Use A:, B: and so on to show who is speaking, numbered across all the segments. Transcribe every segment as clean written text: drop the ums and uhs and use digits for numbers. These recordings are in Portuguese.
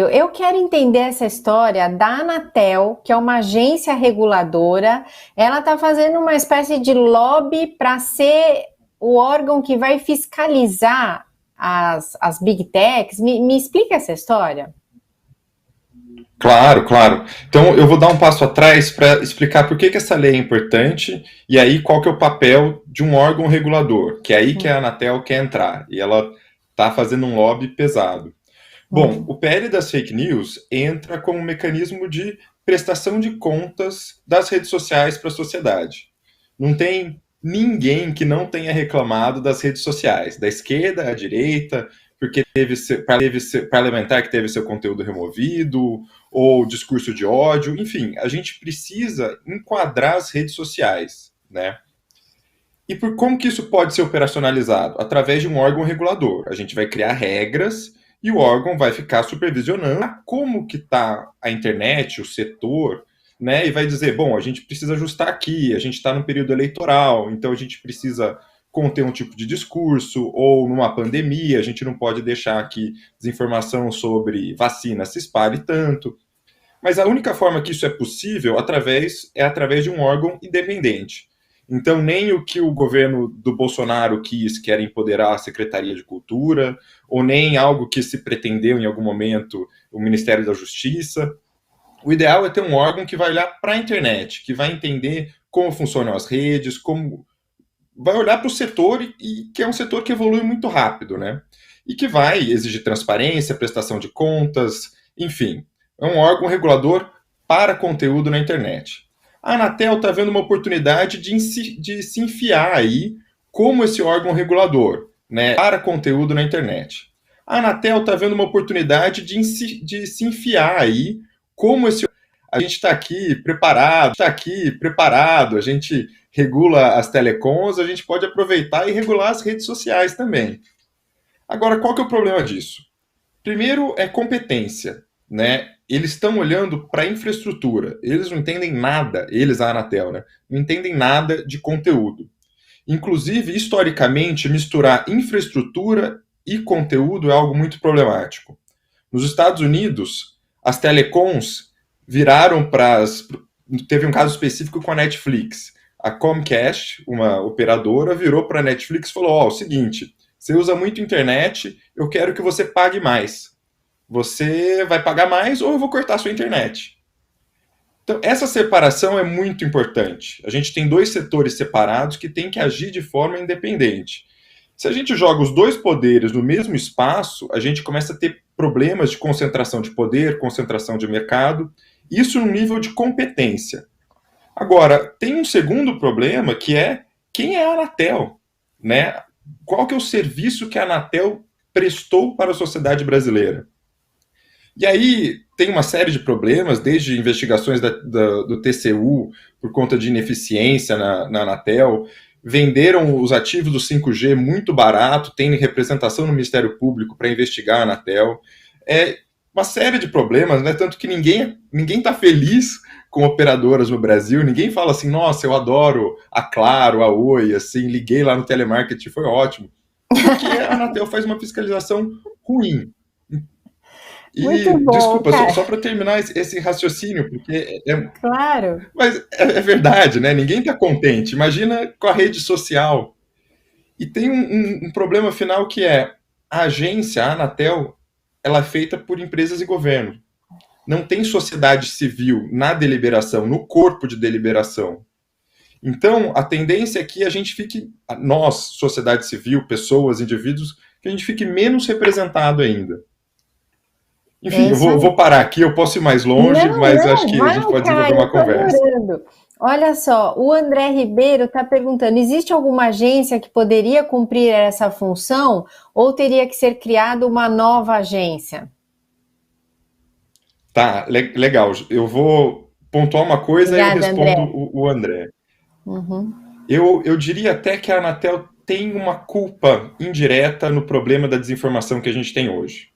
A: Eu quero entender essa história da Anatel, que é uma agência reguladora. Ela está fazendo uma espécie de lobby para ser o órgão que vai fiscalizar as Big Techs. Me explica essa história.
B: Claro, claro. Então eu vou dar um passo atrás para explicar por que essa lei é importante e aí qual que é o papel de um órgão regulador, que é aí que a Anatel quer entrar e ela está fazendo um lobby pesado. Bom, o PL das fake news entra como um mecanismo de prestação de contas das redes sociais para a sociedade. Não tem ninguém que não tenha reclamado das redes sociais, da esquerda à direita, porque teve parlamentar que teve seu conteúdo removido, ou discurso de ódio, enfim, a gente precisa enquadrar as redes sociais, né? E por como que isso pode ser operacionalizado? Através de um órgão regulador. A gente vai criar regras e o órgão vai ficar supervisionando como que está a internet, o setor, né? E vai dizer, bom, a gente precisa ajustar aqui, a gente está no período eleitoral, então a gente precisa conter um tipo de discurso, ou numa pandemia, a gente não pode deixar que desinformação sobre vacina se espalhe tanto. Mas a única forma que isso é possível é através de um órgão independente. Então, nem o que o governo do Bolsonaro quis, que era empoderar a Secretaria de Cultura, ou nem algo que se pretendeu em algum momento o Ministério da Justiça. O ideal é ter um órgão que vai olhar para a internet, que vai entender como funcionam as redes, como vai olhar para o setor e que é um setor que evolui muito rápido, né? E que vai exigir transparência, prestação de contas, enfim. É um órgão regulador para conteúdo na internet. A Anatel está vendo uma oportunidade de se enfiar aí como esse órgão regulador, né, para conteúdo na internet. A Anatel está vendo uma oportunidade de se enfiar aí como esse. A gente está aqui preparado, a gente regula as telecoms, a gente pode aproveitar e regular as redes sociais também. Agora, qual que é o problema disso? Primeiro é competência, né? Eles estão olhando para a infraestrutura, eles não entendem nada, eles, a Anatel, né? Não entendem nada de conteúdo. Inclusive, historicamente, misturar infraestrutura e conteúdo é algo muito problemático. Nos Estados Unidos, as telecoms viraram para as. Teve um caso específico com a Netflix. A Comcast, uma operadora, virou para a Netflix e falou: ó, o seguinte, você usa muito internet, eu quero que você pague mais. Você vai pagar mais ou eu vou cortar a sua internet. Então, essa separação é muito importante. A gente tem dois setores separados que têm que agir de forma independente. Se a gente joga os dois poderes no mesmo espaço, a gente começa a ter problemas de concentração de poder, concentração de mercado, isso num nível de competência. Agora, tem um segundo problema que é quem é a Anatel, né? Qual que é o serviço que a Anatel prestou para a sociedade brasileira? E aí tem uma série de problemas, desde investigações do TCU por conta de ineficiência na Anatel, venderam os ativos do 5G muito barato, tem representação no Ministério Público para investigar a Anatel. É uma série de problemas, né? Tanto que ninguém está feliz com operadoras no Brasil, ninguém fala assim, nossa, eu adoro a Claro, a Oi, assim, liguei lá no telemarketing, foi ótimo. Porque a Anatel faz uma fiscalização ruim.
A: Muito
B: E,
A: bom,
B: desculpa,
A: cara.
B: só para terminar esse raciocínio, porque
A: Claro.
B: mas é verdade, né? Ninguém está contente. Imagina com a rede social. E tem um problema final que é a agência, a Anatel, ela é feita por empresas e governo. Não tem sociedade civil na deliberação, no corpo de deliberação. Então, a tendência é que a gente fique, nós, sociedade civil, pessoas, indivíduos, que a gente fique menos representado ainda. Enfim,
A: É
B: eu
A: isso aí.
B: vou parar aqui, eu posso ir mais longe,
A: Não,
B: mas acho
A: não,
B: que a gente
A: vai,
B: pode desenvolver
A: cara, eu
B: uma
A: tô
B: conversa.
A: adorando. Olha só, o André Ribeiro está perguntando: existe alguma agência que poderia cumprir essa função ou teria que ser criada uma nova agência?
B: Tá, legal. Eu vou pontuar uma coisa e eu
A: Obrigada, André.
B: respondo o André.
A: Uhum.
B: Eu diria até que a Anatel tem uma culpa indireta no problema da desinformação que a gente tem hoje.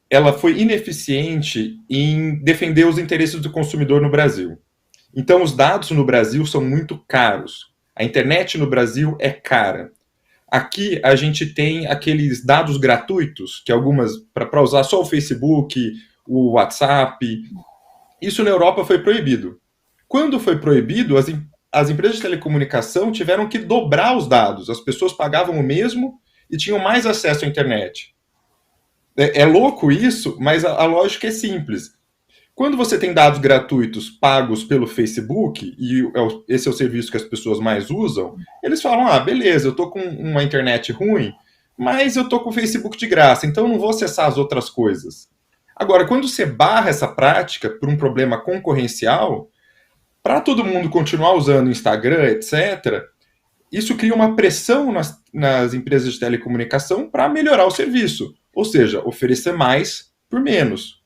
B: Ela foi ineficiente em defender os interesses do consumidor no Brasil. Então, os dados no Brasil são muito caros. A internet no Brasil é cara. Aqui a gente tem aqueles dados gratuitos, que algumas, para usar só o Facebook, o WhatsApp. Isso na Europa foi proibido. Quando foi proibido, as empresas de telecomunicação tiveram que dobrar os dados. As pessoas pagavam o mesmo e tinham mais acesso à internet. É louco isso, mas a lógica é simples. Quando você tem dados gratuitos pagos pelo Facebook, e esse é o serviço que as pessoas mais usam, eles falam, beleza, eu tô com uma internet ruim, mas eu tô com o Facebook de graça, então eu não vou acessar as outras coisas. Agora, quando você barra essa prática por um problema concorrencial, para todo mundo continuar usando o Instagram, etc., isso cria uma pressão nas empresas de telecomunicação para melhorar o serviço, ou seja, oferecer mais por menos.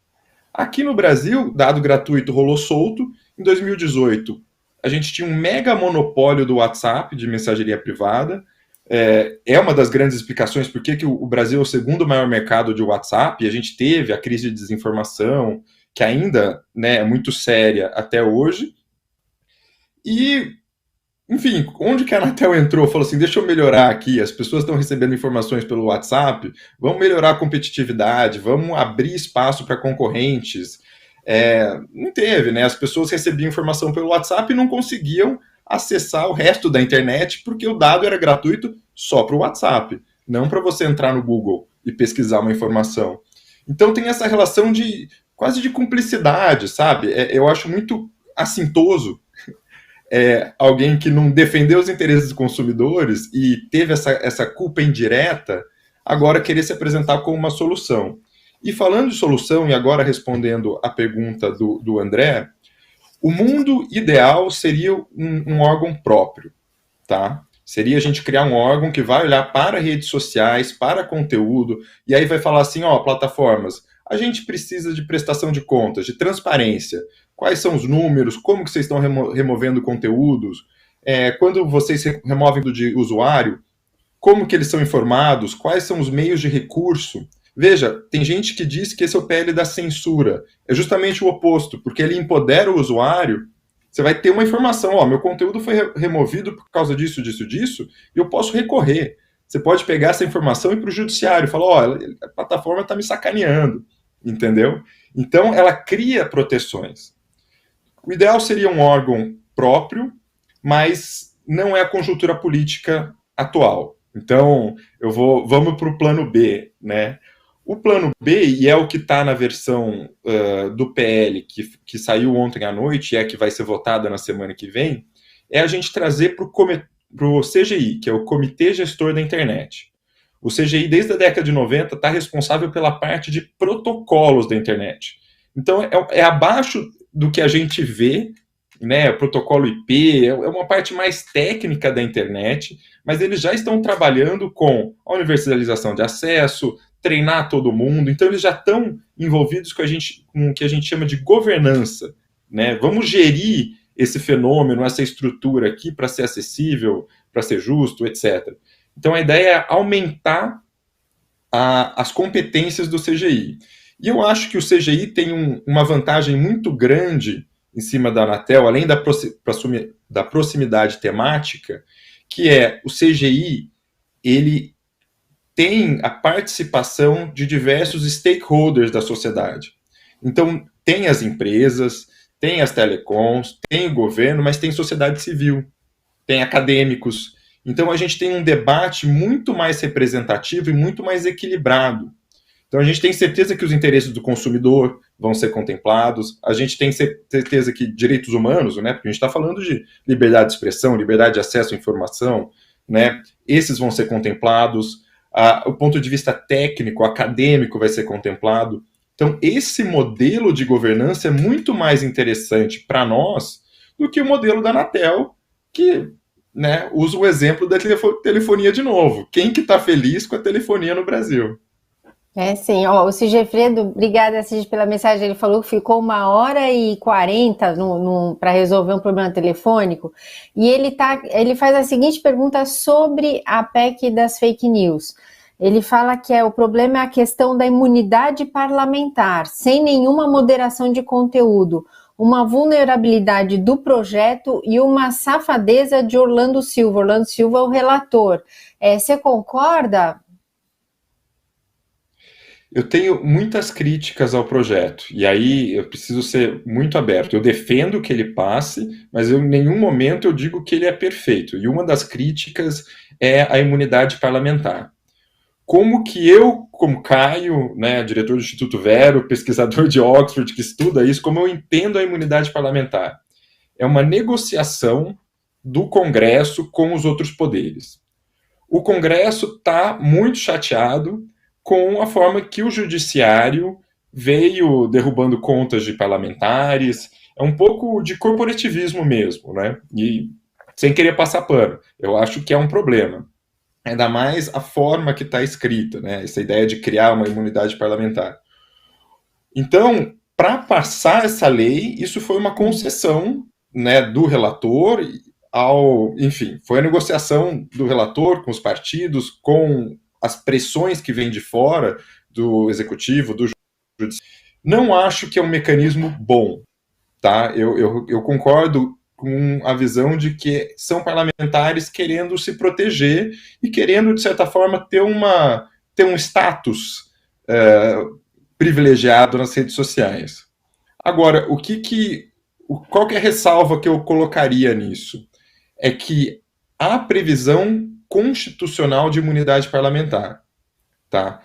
B: Aqui no Brasil, dado gratuito rolou solto. Em 2018, a gente tinha um mega monopólio do WhatsApp, de mensageria privada. É uma das grandes explicações por que o Brasil é o segundo maior mercado de WhatsApp. E a gente teve a crise de desinformação, que ainda, né, é muito séria até hoje. E, enfim, onde que a Anatel entrou? Falou assim, deixa eu melhorar aqui, as pessoas estão recebendo informações pelo WhatsApp, vamos melhorar a competitividade, vamos abrir espaço para concorrentes. Não teve, né? As pessoas recebiam informação pelo WhatsApp e não conseguiam acessar o resto da internet, porque o dado era gratuito só para o WhatsApp, não para você entrar no Google e pesquisar uma informação. Então tem essa relação de quase de cumplicidade, sabe? Eu acho muito assintoso alguém que não defendeu os interesses dos consumidores e teve essa culpa indireta, agora querer se apresentar como uma solução. E falando de solução, e agora respondendo a pergunta do André, o mundo ideal seria um órgão próprio, tá? Seria a gente criar um órgão que vai olhar para redes sociais, para conteúdo, e aí vai falar assim, plataformas, a gente precisa de prestação de contas, de transparência. Quais são os números? Como que vocês estão removendo conteúdos? Quando vocês removem de usuário, como que eles são informados? Quais são os meios de recurso? Veja, tem gente que diz que esse é o PL da censura. É justamente o oposto, porque ele empodera o usuário. Você vai ter uma informação, meu conteúdo foi removido por causa disso, e eu posso recorrer. Você pode pegar essa informação e ir para o judiciário e falar, a plataforma está me sacaneando, entendeu? Então, ela cria proteções. O ideal seria um órgão próprio, mas não é a conjuntura política atual. Então, vamos para o plano B, né? O plano B, e é o que está na versão do PL que saiu ontem à noite, e é que vai ser votada na semana que vem, é a gente trazer para o CGI, que é o Comitê Gestor da Internet. O CGI, desde a década de 90, está responsável pela parte de protocolos da internet. Então, é abaixo do que a gente vê, né, protocolo IP, é uma parte mais técnica da internet, mas eles já estão trabalhando com a universalização de acesso, treinar todo mundo, então eles já estão envolvidos com o que a gente chama de governança, né? Vamos gerir esse fenômeno, essa estrutura aqui para ser acessível, para ser justo, etc. Então a ideia é aumentar as competências do CGI. E eu acho que o CGI tem uma vantagem muito grande em cima da Anatel, além da proximidade temática, que é o CGI, ele tem a participação de diversos stakeholders da sociedade. Então, tem as empresas, tem as telecoms, tem o governo, mas tem sociedade civil, tem acadêmicos. Então, a gente tem um debate muito mais representativo e muito mais equilibrado. Então, a gente tem certeza que os interesses do consumidor vão ser contemplados, a gente tem certeza que direitos humanos, né, porque a gente está falando de liberdade de expressão, liberdade de acesso à informação, né, esses vão ser contemplados, o ponto de vista técnico, acadêmico vai ser contemplado. Então, esse modelo de governança é muito mais interessante para nós do que o modelo da Anatel, que, né, usa o exemplo da telefonia de novo. Quem que está feliz com a telefonia no Brasil?
A: Sim. O Sigefredo, obrigada, Sig, pela mensagem. Ele falou que ficou 1h40 para resolver um problema telefônico. E ele faz a seguinte pergunta sobre a PEC das fake news. Ele fala que o problema é a questão da imunidade parlamentar, sem nenhuma moderação de conteúdo. uma vulnerabilidade do projeto e uma safadeza de Orlando Silva. Orlando Silva é o relator. Você concorda?
B: Eu tenho muitas críticas ao projeto, e aí eu preciso ser muito aberto. Eu defendo que ele passe, mas em nenhum momento eu digo que ele é perfeito. E uma das críticas é a imunidade parlamentar. Como que eu, como Caio, né, diretor do Instituto Vero, pesquisador de Oxford que estuda isso, como eu entendo a imunidade parlamentar? É uma negociação do Congresso com os outros poderes. O Congresso está muito chateado com a forma que o judiciário veio derrubando contas de parlamentares. É um pouco de corporativismo mesmo, né? E sem querer passar pano, eu acho que é um problema. Ainda mais a forma que está escrita, né? Essa ideia de criar uma imunidade parlamentar. Então, para passar essa lei, isso foi uma concessão, né, do relator enfim, foi a negociação do relator com os partidos, com as pressões que vêm de fora do executivo, do judiciário. Não acho que é um mecanismo bom, tá? Eu concordo com a visão de que são parlamentares querendo se proteger e querendo, de certa forma, ter um status privilegiado nas redes sociais. Agora, qual que é a ressalva que eu colocaria nisso? É que há previsão constitucional de imunidade parlamentar, tá?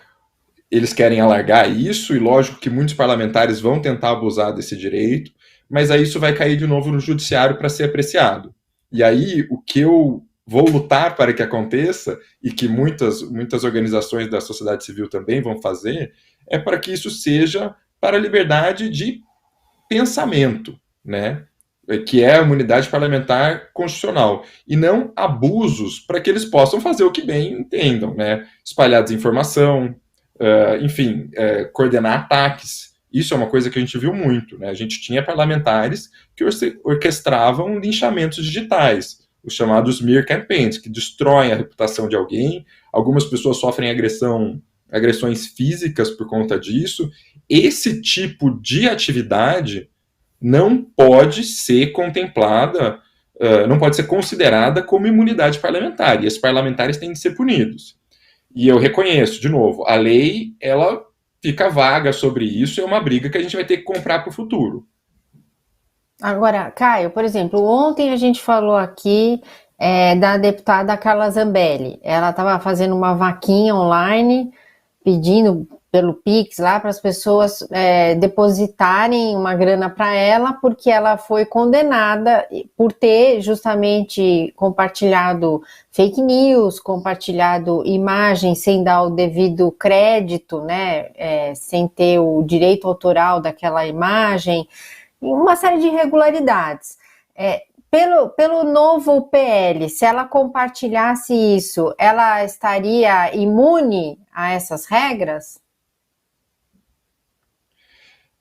B: Eles querem alargar isso, e lógico que muitos parlamentares vão tentar abusar desse direito, mas aí isso vai cair de novo no judiciário para ser apreciado. E aí, o que eu vou lutar para que aconteça, e que muitas organizações da sociedade civil também vão fazer, é para que isso seja para a liberdade de pensamento, né? Que é a imunidade parlamentar constitucional, e não abusos para que eles possam fazer o que bem entendam, né? Espalhar desinformação, enfim, coordenar ataques. Isso é uma coisa que a gente viu muito, né? A gente tinha parlamentares que orquestravam linchamentos digitais, os chamados smear campaigns, que destroem a reputação de alguém. Algumas pessoas sofrem agressões físicas por conta disso. Esse tipo de atividade não pode ser contemplada, não pode ser considerada como imunidade parlamentar, e esses parlamentares têm de ser punidos. E eu reconheço, de novo, a lei, ela fica vaga sobre isso, é uma briga que a gente vai ter que comprar para o futuro.
A: Agora, Caio, por exemplo, ontem a gente falou aqui da deputada Carla Zambelli. Ela estava fazendo uma vaquinha online, pedindo pelo Pix lá para as pessoas depositarem uma grana para ela, porque ela foi condenada por ter justamente compartilhado fake news, compartilhado imagens sem dar o devido crédito, né, sem ter o direito autoral daquela imagem, e uma série de irregularidades. Pelo novo PL, se ela compartilhasse isso, ela estaria imune a essas regras?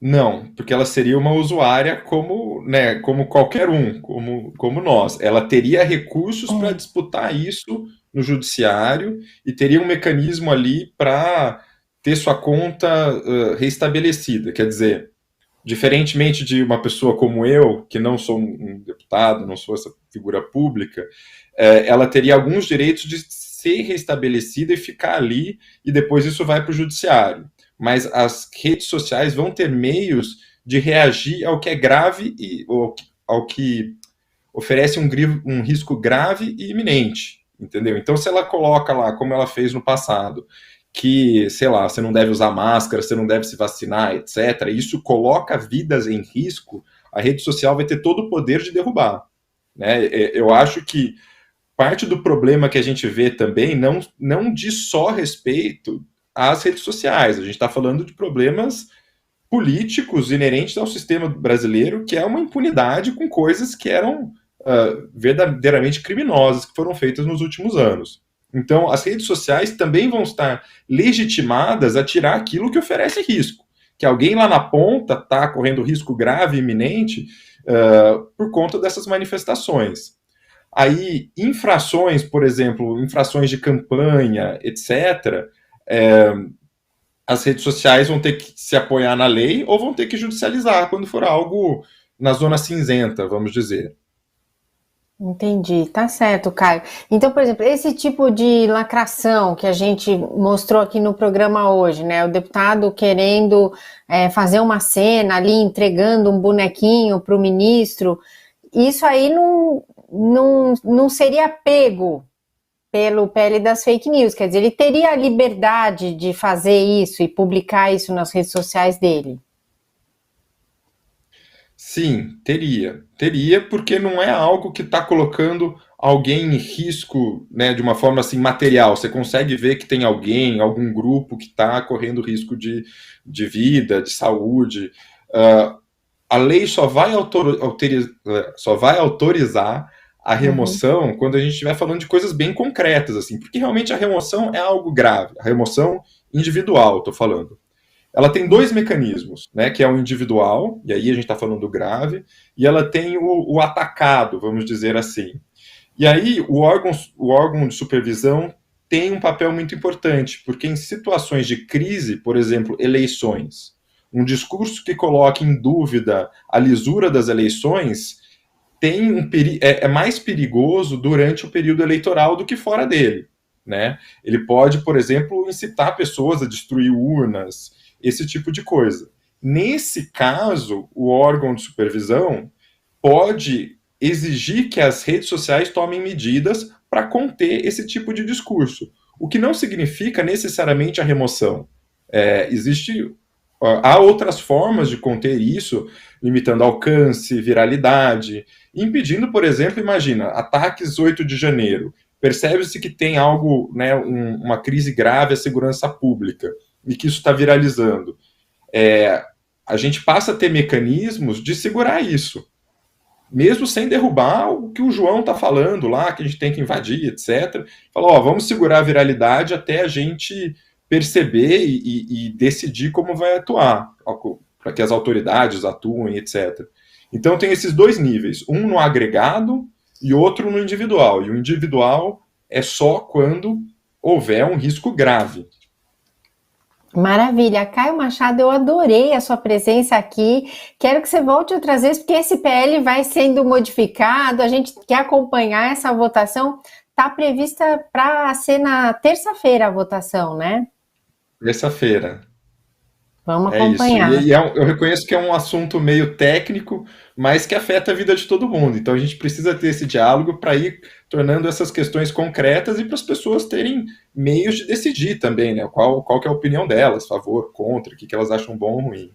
B: Não, porque ela seria uma usuária como, né, como qualquer um, como nós. Ela teria recursos para disputar isso no judiciário e teria um mecanismo ali para ter sua conta reestabelecida. Quer dizer, diferentemente de uma pessoa como eu, que não sou um deputado, não sou essa figura pública, ela teria alguns direitos de ser restabelecida e ficar ali, e depois isso vai para o judiciário. Mas as redes sociais vão ter meios de reagir ao que é grave e ao que oferece um risco grave e iminente, entendeu? Então, se ela coloca lá, como ela fez no passado, que, sei lá, você não deve usar máscara, você não deve se vacinar, etc., isso coloca vidas em risco, a rede social vai ter todo o poder de derrubar, né? Eu acho que parte do problema que a gente vê também não diz só respeito às redes sociais, a gente está falando de problemas políticos inerentes ao sistema brasileiro, que é uma impunidade com coisas que eram verdadeiramente criminosas, que foram feitas nos últimos anos. Então, as redes sociais também vão estar legitimadas a tirar aquilo que oferece risco, que alguém lá na ponta está correndo risco grave e iminente por conta dessas manifestações. Aí, infrações, por exemplo, infrações de campanha, etc., as redes sociais vão ter que se apoiar na lei ou vão ter que judicializar quando for algo, na zona cinzenta, vamos dizer.
A: Entendi, tá certo, Caio. Então, por exemplo, esse tipo de lacração que a gente mostrou aqui no programa hoje, né? O deputado querendo fazer uma cena ali, entregando um bonequinho para o ministro, isso aí não seria pego pelo PL das fake news, quer dizer, ele teria a liberdade de fazer isso e publicar isso nas redes sociais dele.
B: Sim, teria. Teria, porque não é algo que está colocando alguém em risco, né, de uma forma assim material. Você consegue ver que tem alguém, algum grupo que está correndo risco de vida, de saúde. A lei só vai autorizar a remoção quando a gente estiver falando de coisas bem concretas, assim, porque realmente a remoção é algo grave. A remoção individual, estou falando. Ela tem dois mecanismos, né, que é o individual, e aí a gente está falando do grave, e ela tem o atacado, vamos dizer assim. E aí o órgão de supervisão tem um papel muito importante, porque em situações de crise, por exemplo, eleições, um discurso que coloque em dúvida a lisura das eleições é mais perigoso durante o período eleitoral do que fora dele. Né? Ele pode, por exemplo, incitar pessoas a destruir urnas, esse tipo de coisa. Nesse caso, o órgão de supervisão pode exigir que as redes sociais tomem medidas para conter esse tipo de discurso, o que não significa necessariamente a remoção. Há outras formas de conter isso, limitando alcance, viralidade, impedindo, por exemplo, imagina, ataques 8 de janeiro. Percebe-se que tem algo, né, uma crise grave à segurança pública e que isso está viralizando. A gente passa a ter mecanismos de segurar isso, mesmo sem derrubar o que o João está falando lá, que a gente tem que invadir, etc. Fala, vamos segurar a viralidade até a gente perceber e decidir como vai atuar, para que as autoridades atuem, etc. Então tem esses dois níveis, um no agregado e outro no individual. E o individual é só quando houver um risco grave.
A: Maravilha. Caio Machado, eu adorei a sua presença aqui. Quero que você volte outras vezes, porque esse PL vai sendo modificado, a gente quer acompanhar essa votação. Está prevista para ser na terça-feira a votação, né?
B: Terça-feira.
A: Vamos
B: É isso.
A: acompanhar.
B: Eu reconheço que é um assunto meio técnico, mas que afeta a vida de todo mundo. Então a gente precisa ter esse diálogo para ir tornando essas questões concretas e para as pessoas terem meios de decidir também, né? Qual que é a opinião delas, favor, contra, o que elas acham bom ou ruim.